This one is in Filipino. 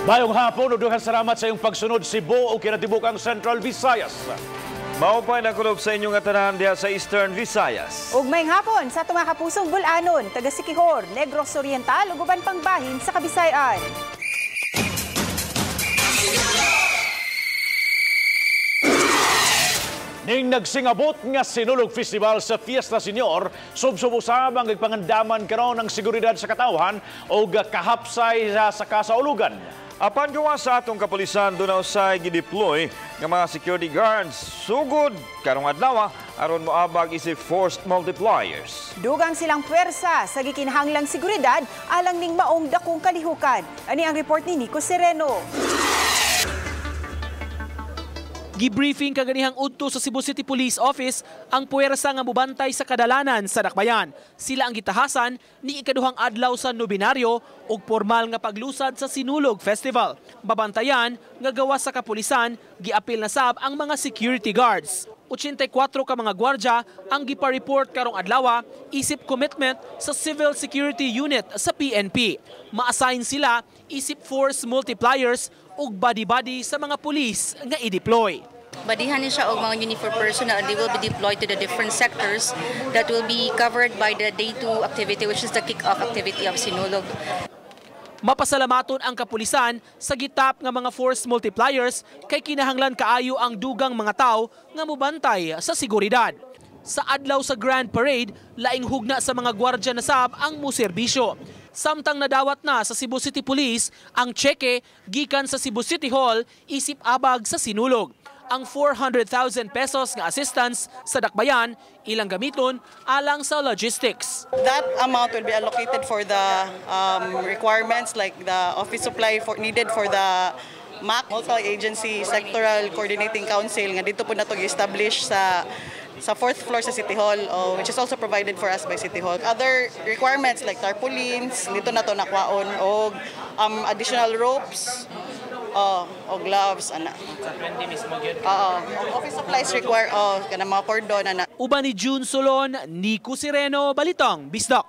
Mayong hapon, uduhan salamat sa iyong pagsunod Cebu o kinatibukang Central Visayas. Maupay na kulob sa inyong atanahan diha sa Eastern Visayas. Ug mayong hapon sa mga kapusong Bulanon, taga Siquijor, Negros Oriental ug uban pang bahin sa Kabisayan. Ning nagsingabot nga Sinulog Festival sa Fiesta Senior, subsubusab ang pangandaman karon ng seguridad sa katawhan o kahapsay sa kasaulugan. Apan gawa sa atong kapulisan doon usay gideploy ng mga security guards sugod karong adlaw aron moabag isip forced multipliers. Dugang silang puwersa sa gikinahanglang seguridad alang ning maong dakong kalihukan. Ani ang report ni Nico Sereno. Gibriefing kaganihang udto sa Cebu City Police Office ang puwersa nga mubantay sa kadalanan sa Dakbayan. Sila ang gitahasan ni ikaduhang adlaw sa Nobinaryo ug formal nga paglusad sa Sinulog Festival. Babantayan nga gawa sa kapulisan, giapil na sab ang mga security guards. 84 ka mga gwardya ang gipa-report karong adlaw isip commitment sa Civil Security Unit sa PNP. Ma-assign sila isip force multipliers ug body-body sa mga pulis nga i-deploy. Badihan ni siya og mga uniform personnel and they will be deployed to the different sectors that will be covered by the day 2 activity, which is the kick-off activity of Sinulog. Mapasalamaton ang kapulisan sa gitap nga mga force multipliers kay kinahanglan kaayo ang dugang mga tao nga mobantay sa seguridad. Sa adlaw sa Grand Parade, laing hugna sa mga gwardya na sab ang muserbisyo. Samtang nadawat na sa Cebu City Police ang tseke gikan sa Cebu City Hall isip abag sa Sinulog. Ang 400,000 pesos nga assistance sa Dakbayan ilang gamiton alang sa logistics. That amount will be allocated for the requirements like the office supply needed for the MAC, Multi-Agency Sectoral Coordinating Council, nga dito po na ito i-establish sa 4th floor sa City Hall, which is also provided for us by City Hall. Other requirements like tarpaulins, dito na ito nakwaon, o additional ropes, o gloves, ana. Sa 20 mismo yun? Office supplies require, kana mga cordon, ana. Uban ni June Solon, Nico Sereno, Balitang Bisdak.